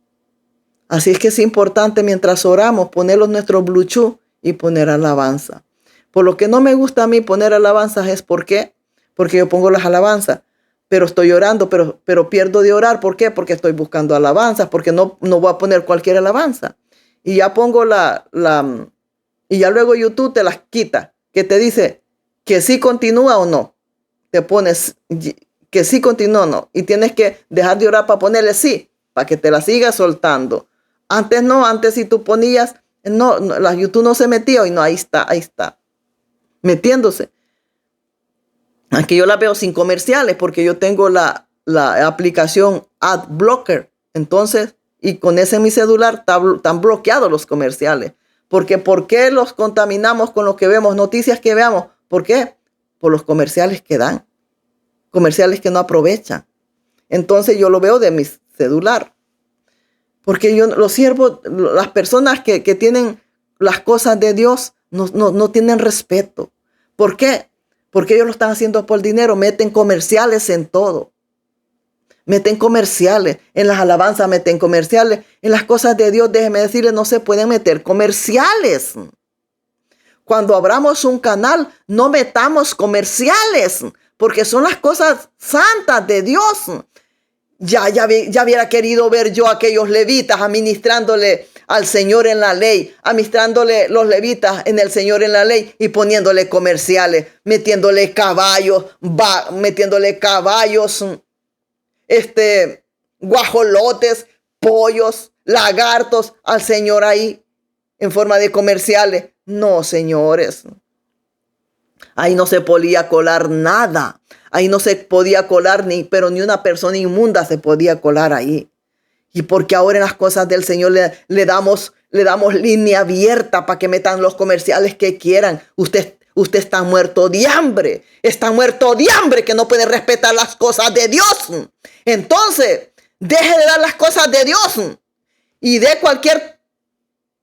Así es que es importante mientras oramos ponerlos nuestros Bluetooth y poner alabanza. Por lo que no me gusta a mí poner alabanzas es ¿por qué? Porque yo pongo las alabanzas, pero estoy orando, pero pierdo de orar. ¿Por qué? Porque estoy buscando alabanzas, porque no voy a poner cualquier alabanza. Y ya pongo y ya luego YouTube te las quita, que te dice que sí continúa o no. Te pones que sí continúa o no. Y tienes que dejar de orar para ponerle sí, para que te la sigas soltando. Antes no, antes si tú ponías, la YouTube no se metía y no, ahí está, metiéndose. Aquí yo la veo sin comerciales porque yo tengo la aplicación Ad Blocker. Entonces, y con ese en mi celular están bloqueados los comerciales. Porque ¿por qué los contaminamos con lo que vemos, noticias que veamos? ¿Por qué? Por los comerciales que dan. Comerciales que no aprovechan. Entonces yo lo veo de mi celular. Porque yo los siervos, las personas que tienen las cosas de Dios no tienen respeto. ¿Por qué? Porque ellos lo están haciendo por dinero. Meten comerciales en todo. Meten comerciales. En las alabanzas meten comerciales. En las cosas de Dios, déjeme decirles, no se pueden meter comerciales. Cuando abramos un canal, no metamos comerciales. Porque son las cosas santas de Dios. Ya hubiera querido ver yo a aquellos levitas administrándole al Señor en la ley, administrándole los levitas en el Señor en la ley y poniéndole comerciales, metiéndole caballos, guajolotes, pollos, lagartos al Señor ahí en forma de comerciales. No, señores. Ahí no se podía colar nada. Ahí no se podía colar pero ni una persona inmunda se podía colar ahí. Y porque ahora en las cosas del Señor le damos línea abierta para que metan los comerciales que quieran. Usted está muerto de hambre. Está muerto de hambre que no puede respetar las cosas de Dios. Entonces, deje de dar las cosas de Dios y de cualquier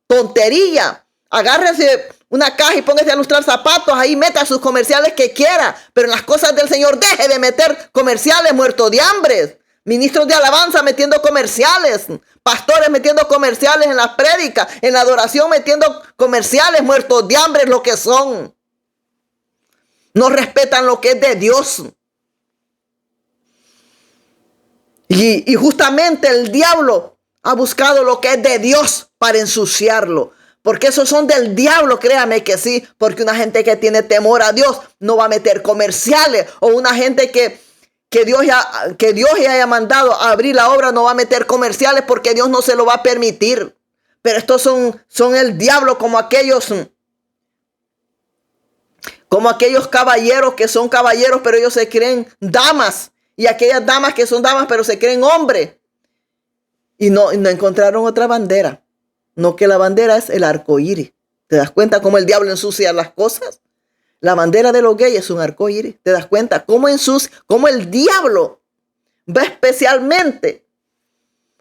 tontería. Agárrese una caja y póngase a lustrar zapatos, ahí meta sus comerciales que quiera, pero en las cosas del Señor deje de meter comerciales, muertos de hambre. Ministros de alabanza metiendo comerciales, pastores metiendo comerciales en las prédicas, en la adoración metiendo comerciales, muertos de hambre, lo que son. No respetan lo que es de Dios. Y justamente el diablo ha buscado lo que es de Dios para ensuciarlo. Porque esos son del diablo, créame que sí. Porque una gente que tiene temor a Dios no va a meter comerciales. O una gente que Dios ya haya mandado a abrir la obra no va a meter comerciales porque Dios no se lo va a permitir. Pero estos son el diablo como aquellos caballeros que son caballeros, pero ellos se creen damas. Y aquellas damas que son damas, pero se creen hombres. Y no encontraron otra bandera. No, que la bandera es el arco iris. ¿Te das cuenta cómo el diablo ensucia las cosas? La bandera de los gays es un arco iris. ¿Te das cuenta cómo el diablo va especialmente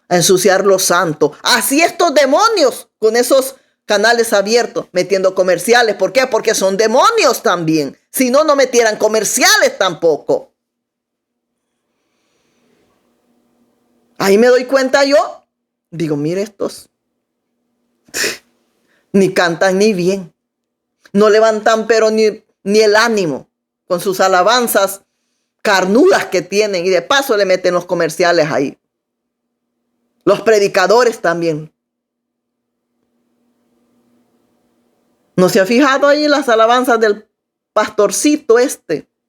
a ensuciar lo santo? Así estos demonios con esos canales abiertos metiendo comerciales. ¿Por qué? Porque son demonios también. Si no, no metieran comerciales tampoco. Ahí me doy cuenta yo. Digo, mire estos. Ni cantan ni bien. No levantan pero ni el ánimo con sus alabanzas carnudas que tienen. Y de paso le meten los comerciales ahí. Los predicadores también. ¿No se ha fijado ahí las alabanzas del pastorcito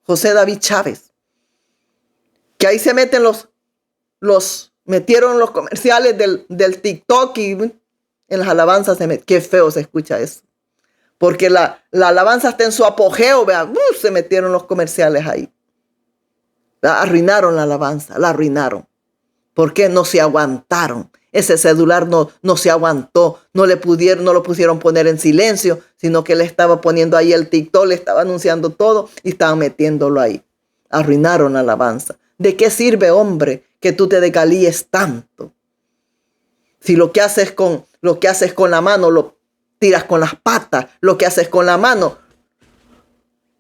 José David Chávez? Que ahí se meten metieron los comerciales del TikTok y en las alabanzas qué feo se escucha eso. Porque la alabanza está en su apogeo, vean, se metieron los comerciales ahí. Arruinaron la alabanza, la arruinaron. ¿Por qué? No se aguantaron. Ese celular no se aguantó, no lo pusieron poner en silencio, sino que le estaba poniendo ahí el TikTok, le estaba anunciando todo y estaban metiéndolo ahí. Arruinaron la alabanza. ¿De qué sirve, hombre, que tú te desgalíes tanto? Si lo que haces con la mano lo tiras con las patas, lo que haces con la mano,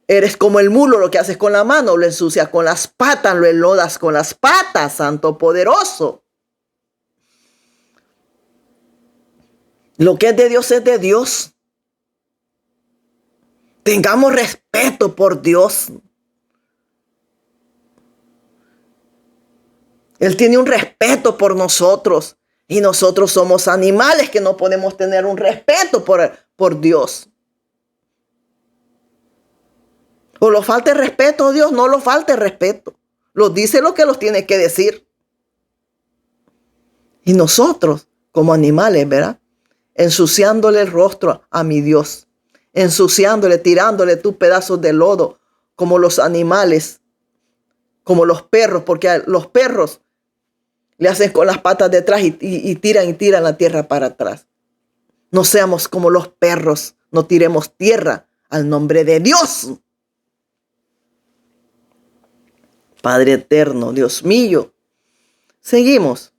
eres como el mulo, lo que haces con la mano lo ensucias con las patas, lo enlodas con las patas, Santo poderoso. Lo que es de Dios es de Dios. Tengamos respeto por Dios. Él tiene un respeto por nosotros y nosotros somos animales que no podemos tener un respeto por Dios. O lo falta el respeto a Dios, no lo falta el respeto. Los dice lo que los tiene que decir. Y nosotros, como animales, ¿verdad? Ensuciándole el rostro a mi Dios. Ensuciándole, tirándole tus pedazos de lodo, como los animales, como los perros, porque a los perros le hacen con las patas detrás y tiran la tierra para atrás. No seamos como los perros, no tiremos tierra al nombre de Dios. Padre eterno, Dios mío. Seguimos.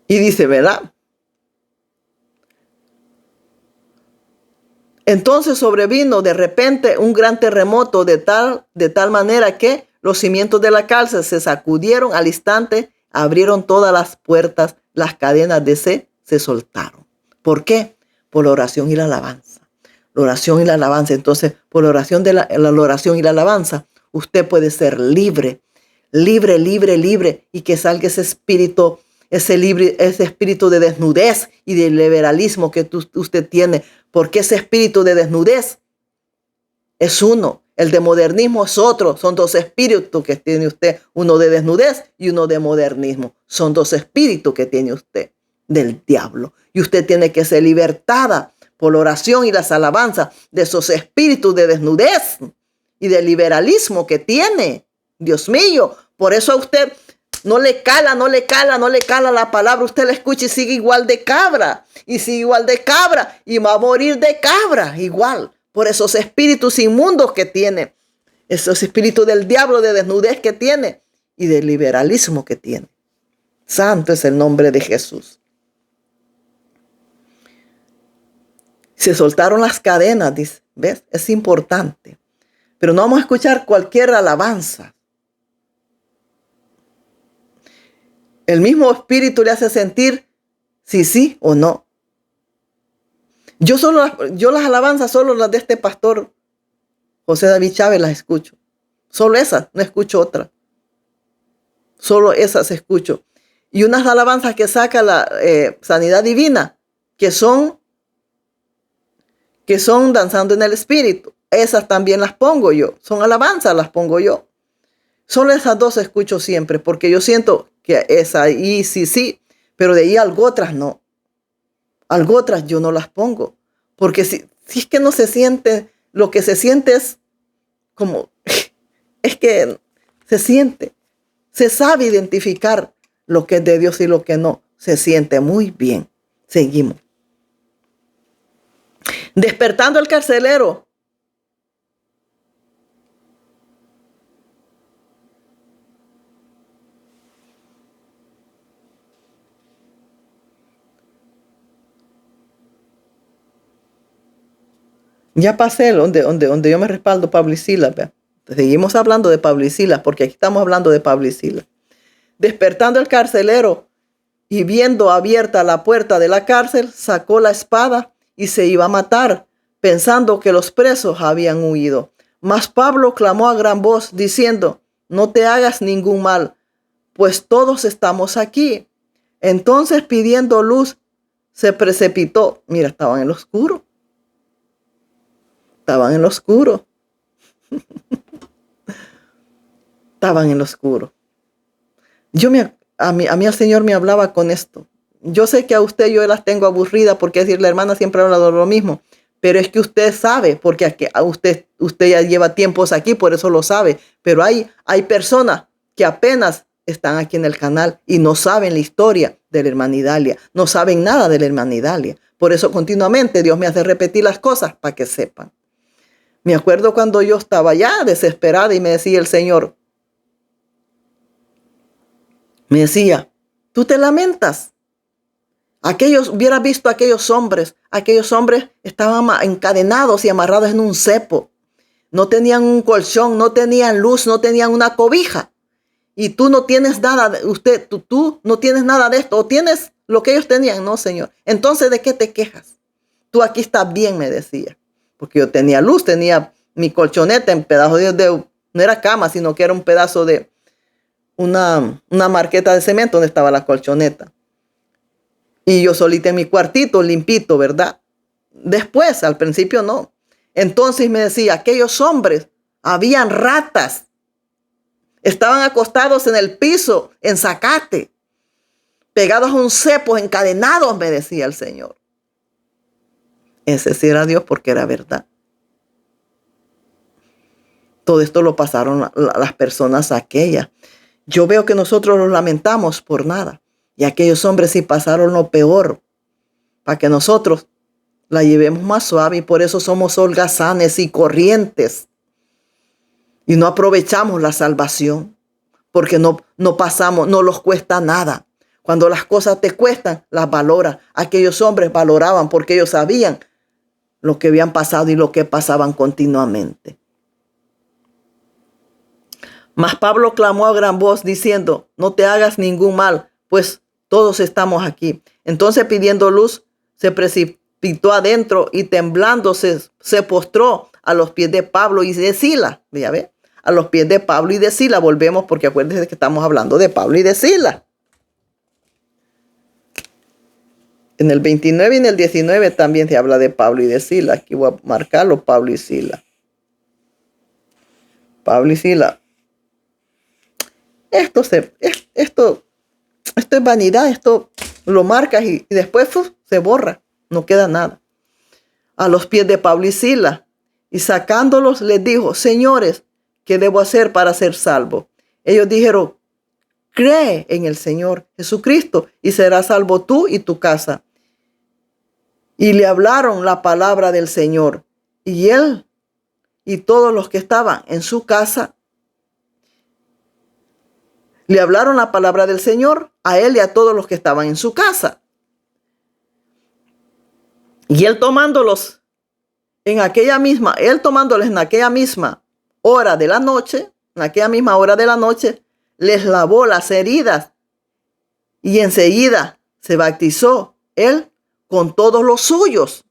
Y dice, ¿verdad? Entonces sobrevino de repente un gran terremoto de tal manera que los cimientos de la cárcel se sacudieron al instante, abrieron todas las puertas, las cadenas de se soltaron. ¿Por qué? Por la oración y la alabanza. La oración y la alabanza. Entonces, por la oración la oración y la alabanza, usted puede ser libre, libre, libre, libre, y que salga ese espíritu de desnudez y de liberalismo que usted tiene. Porque ese espíritu de desnudez es uno. El de modernismo es otro. Son dos espíritus que tiene usted. Uno de desnudez y uno de modernismo. Son dos espíritus que tiene usted del diablo. Y usted tiene que ser libertada por la oración y las alabanzas de esos espíritus de desnudez y de liberalismo que tiene. Dios mío, por eso a usted no le cala la palabra. Usted la escucha y sigue igual de cabra. Y sigue igual de cabra. Y va a morir de cabra igual. Por esos espíritus inmundos que tiene. Esos espíritus del diablo de desnudez que tiene. Y del liberalismo que tiene. Santo es el nombre de Jesús. Se soltaron las cadenas, dice. ¿Ves? Es importante. Pero no vamos a escuchar cualquier alabanza. El mismo espíritu le hace sentir si sí o no. Yo las alabanzas, solo las de este pastor José David Chávez las escucho. Solo esas, no escucho otras. Solo esas escucho. Y unas alabanzas que saca la Sanidad Divina, que son danzando en el Espíritu. Esas también las pongo yo. Son alabanzas, las pongo yo. Solo esas dos escucho siempre, porque yo siento que esa ahí sí, pero de ahí algo otras no. Algo otras yo no las pongo. Porque si es que no se siente, lo que se siente es como, es que se siente, se sabe identificar lo que es de Dios y lo que no. Se siente muy bien. Seguimos. Despertando el carcelero. Ya pasé donde yo me respaldo Pablo y Silas. ¿Vea? Seguimos hablando de Pablo y Silas, porque aquí estamos hablando de Pablo y Silas. Despertando el carcelero y viendo abierta la puerta de la cárcel, sacó la espada y se iba a matar, pensando que los presos habían huido. Mas Pablo clamó a gran voz, diciendo: no te hagas ningún mal, pues todos estamos aquí. Entonces, pidiendo luz, se precipitó. Mira, estaban en lo oscuro. Estaban en lo oscuro. Estaban en lo oscuro. A mí el Señor me hablaba con esto. Yo sé que a usted yo las tengo aburridas, porque decir, la hermana siempre habla de lo mismo. Pero es que usted sabe, porque a usted ya lleva tiempos aquí, por eso lo sabe. Pero hay personas que apenas están aquí en el canal y no saben la historia de la hermana Idalia. No saben nada de la hermana Idalia. Por eso continuamente Dios me hace repetir las cosas para que sepan. Me acuerdo cuando yo estaba ya desesperada y me decía el Señor, me decía, tú te lamentas. Hubieras visto a aquellos hombres estaban encadenados y amarrados en un cepo. No tenían un colchón, no tenían luz, no tenían una cobija. Y tú no tienes nada, tú no tienes nada de esto, o tienes lo que ellos tenían, no, Señor. Entonces, ¿de qué te quejas? Tú aquí estás bien, me decía. Porque yo tenía luz, tenía mi colchoneta en pedazos no era cama, sino que era un pedazo de una marqueta de cemento donde estaba la colchoneta. Y yo solita en mi cuartito, limpito, ¿verdad? Después, al principio no. Entonces me decía, aquellos hombres, habían ratas. Estaban acostados en el piso, en zacate, pegados a un cepo, encadenados, me decía el Señor. Ese sí era Dios, porque era verdad. Todo esto lo pasaron las personas aquellas. Yo veo que nosotros nos lamentamos por nada. Y aquellos hombres sí pasaron lo peor, para que nosotros la llevemos más suave, y por eso somos holgazanes y corrientes. Y no aprovechamos la salvación, porque no pasamos, no los cuesta nada. Cuando las cosas te cuestan, las valoras. Aquellos hombres valoraban porque ellos sabían lo que habían pasado y lo que pasaban continuamente. Mas Pablo clamó a gran voz diciendo, no te hagas ningún mal, pues todos estamos aquí. Entonces, pidiendo luz, se precipitó adentro y temblando se postró a los pies de Pablo y de Silas. ¿Ya ve? A los pies de Pablo y de Silas. Volvemos, porque acuérdense que estamos hablando de Pablo y de Silas. En el 29 y en el 19 también se habla de Pablo y de Silas. Aquí voy a marcarlo, Pablo y Silas. Pablo y Silas. Esto es vanidad, esto lo marcas y después se borra, no queda nada. A los pies de Pablo y Silas, y sacándolos les dijo, señores, ¿qué debo hacer para ser salvo? Ellos dijeron, cree en el Señor Jesucristo y serás salvo tú y tu casa. Y le hablaron la palabra del Señor, y él y todos los que estaban en su casa le hablaron la palabra del Señor a él y a todos los que estaban en su casa. Y él tomándolos en aquella misma hora de la noche, les lavó las heridas y enseguida se bautizó él con todos los suyos.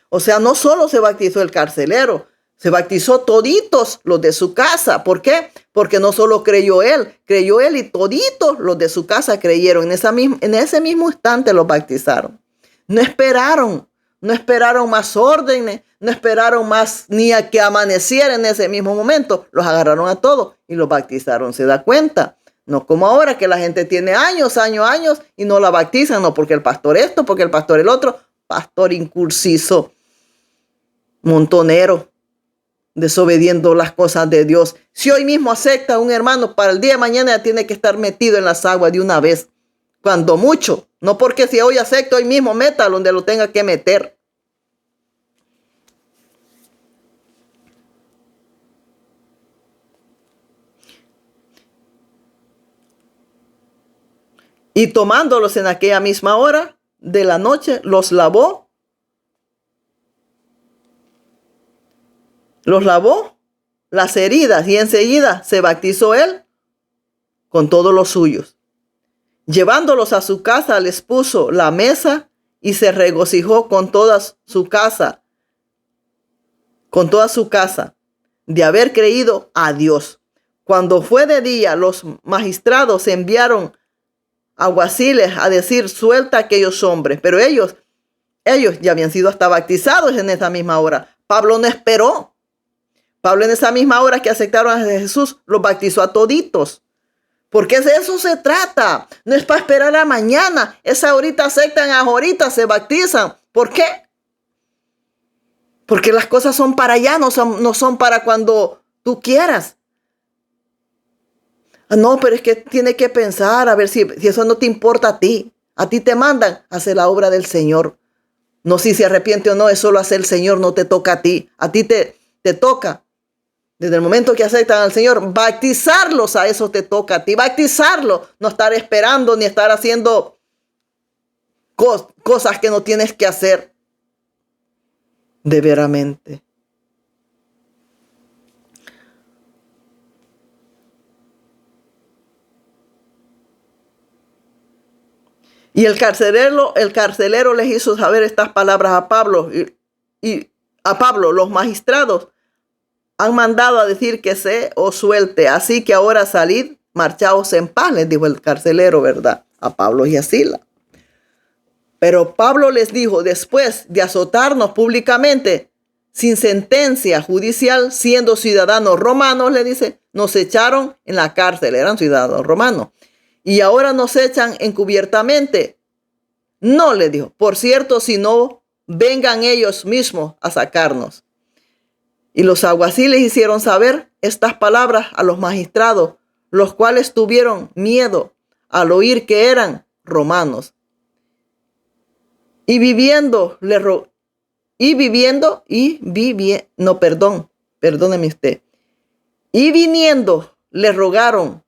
O sea, no solo se bautizó el carcelero, se bautizó toditos los de su casa. ¿Por qué? Porque no solo creyó él y toditos los de su casa creyeron. En ese mismo instante los bautizaron. No esperaron más órdenes, no esperaron más ni a que amaneciera en ese mismo momento. Los agarraron a todos y los bautizaron. ¿Se da cuenta? No como ahora que la gente tiene años y no la bautizan, no porque el pastor esto, porque el pastor el otro, pastor incursizo, montonero, desobediendo las cosas de Dios. Si hoy mismo acepta a un hermano, para el día de mañana ya tiene que estar metido en las aguas de una vez, cuando mucho, no porque si hoy acepta, hoy mismo meta donde lo tenga que meter. Y tomándolos en aquella misma hora de la noche, los lavó las heridas y enseguida se bautizó él con todos los suyos. Llevándolos a su casa, les puso la mesa y se regocijó con toda su casa de haber creído a Dios. Cuando fue de día, los magistrados enviaron alguaciles a decir: suelta a aquellos hombres. Pero ellos ya habían sido hasta bautizados en esa misma hora. Pablo no esperó. Pablo en esa misma hora que aceptaron a Jesús, los bautizó a toditos. Porque de eso se trata. No es para esperar a mañana. Es ahorita aceptan, ahorita se bautizan. ¿Por qué? Porque las cosas son para allá, no son para cuando tú quieras. No, pero es que tiene que pensar, a ver si eso no te importa a ti. A ti te mandan a hacer la obra del Señor. No si se arrepiente o no, eso lo hace el Señor, no te toca a ti. A ti te toca, desde el momento que aceptan al Señor, bautizarlos, a eso te toca a ti. Bautizarlos, no estar esperando ni estar haciendo cosas que no tienes que hacer. De veramente. Y el carcelero les hizo saber estas palabras a Pablo. Y a Pablo, los magistrados han mandado a decir que se os suelte. Así que ahora salid, marchaos en paz, les dijo el carcelero, ¿verdad? A Pablo y a Silas. Pero Pablo les dijo: después de azotarnos públicamente, sin sentencia judicial, siendo ciudadanos romanos, le dice, nos echaron en la cárcel, eran ciudadanos romanos. Y ahora nos echan encubiertamente. No, le dijo, por cierto, si no, vengan ellos mismos a sacarnos. Y los alguaciles hicieron saber estas palabras a los magistrados, los cuales tuvieron miedo al oír que eran romanos. Perdóneme usted. Y viniendo, le rogaron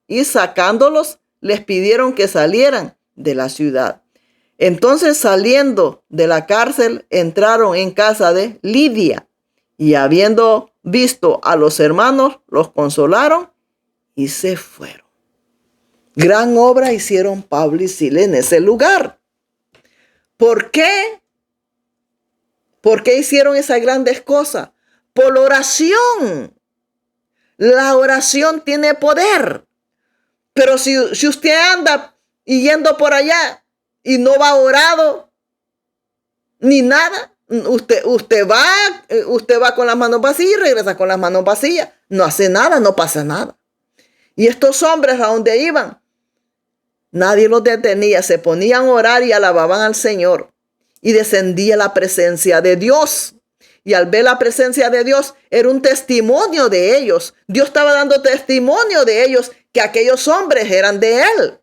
y sacándolos, les pidieron que salieran de la ciudad. Entonces, saliendo de la cárcel, entraron en casa de Lidia y habiendo visto a los hermanos, los consolaron y se fueron. Gran obra hicieron Pablo y Silas en ese lugar. ¿Por qué? ¿Por qué hicieron esas grandes cosas? Por oración. La oración tiene poder. Pero si usted anda yendo por allá y no va orado ni nada, usted va con las manos vacías y regresa con las manos vacías. No hace nada, no pasa nada. Y estos hombres, a donde iban, nadie los detenía. Se ponían a orar y alababan al Señor. Y descendía la presencia de Dios. Y al ver la presencia de Dios, era un testimonio de ellos. Dios estaba dando testimonio de ellos, que aquellos hombres eran de Él.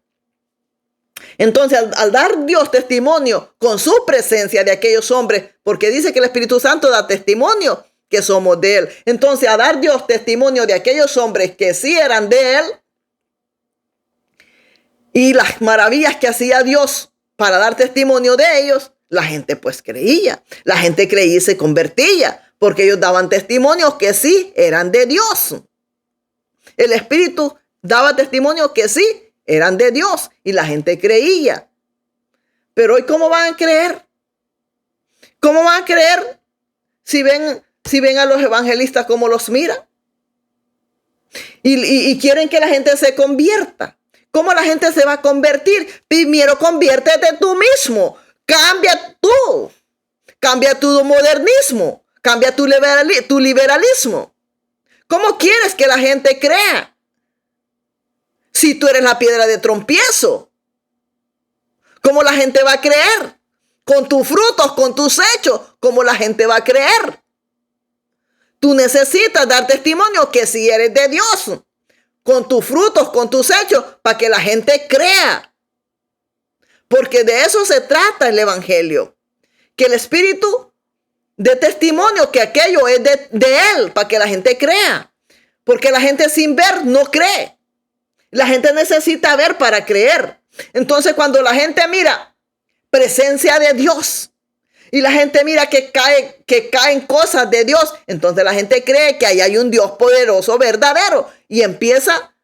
Entonces, al dar Dios testimonio con su presencia de aquellos hombres, porque dice que el Espíritu Santo da testimonio que somos de Él. Entonces, a dar Dios testimonio de aquellos hombres que sí eran de Él, y las maravillas que hacía Dios para dar testimonio de ellos, la gente pues creía. La gente creía y se convertía, porque ellos daban testimonios que sí eran de Dios. El Espíritu daba testimonio que sí eran de Dios y la gente creía. Pero hoy, ¿cómo van a creer? ¿Cómo van a creer si ven a los evangelistas como los miran? Y quieren que la gente se convierta. ¿Cómo la gente se va a convertir? Primero conviértete tú mismo. Cambia tú. Cambia tu modernismo. Cambia tu liberalismo. ¿Cómo quieres que la gente crea? Si tú eres la piedra de tropiezo. ¿Cómo la gente va a creer? Con tus frutos, con tus hechos. ¿Cómo la gente va a creer? Tú necesitas dar testimonio que si eres de Dios. Con tus frutos, con tus hechos, para que la gente crea. Porque de eso se trata el evangelio. Que el Espíritu dé testimonio que aquello es de Él, para que la gente crea. Porque la gente sin ver no cree. La gente necesita ver para creer. Entonces, cuando la gente mira presencia de Dios y la gente mira que caen cosas de Dios, entonces la gente cree que ahí hay un Dios poderoso, verdadero, y empieza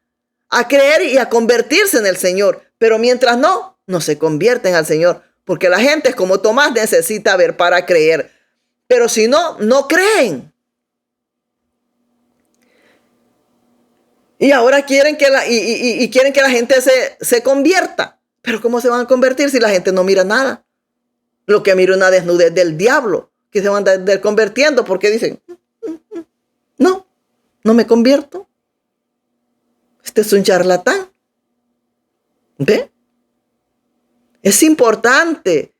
a creer y a convertirse en el Señor. Pero mientras no se convierten al Señor, porque la gente, como Tomás, necesita ver para creer. Pero si no creen. Y ahora quieren que la gente se convierta. Pero ¿cómo se van a convertir si la gente no mira nada? Lo que mira una desnudez del diablo, que se van a ir convirtiendo porque dicen, no me convierto. Este es un charlatán. ¿Ve? Es importante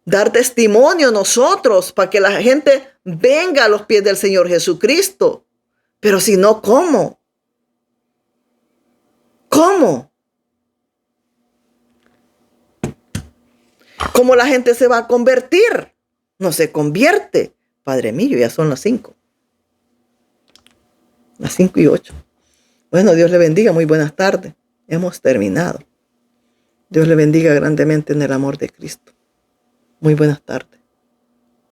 dar testimonio nosotros para que la gente venga a los pies del Señor Jesucristo. Pero si no, ¿cómo? ¿Cómo? ¿Cómo la gente se va a convertir? No se convierte. Padre mío, ya son las 5. Las 5:08. Bueno, Dios le bendiga. Muy buenas tardes. Hemos terminado. Dios le bendiga grandemente en el amor de Cristo. Muy buenas tardes.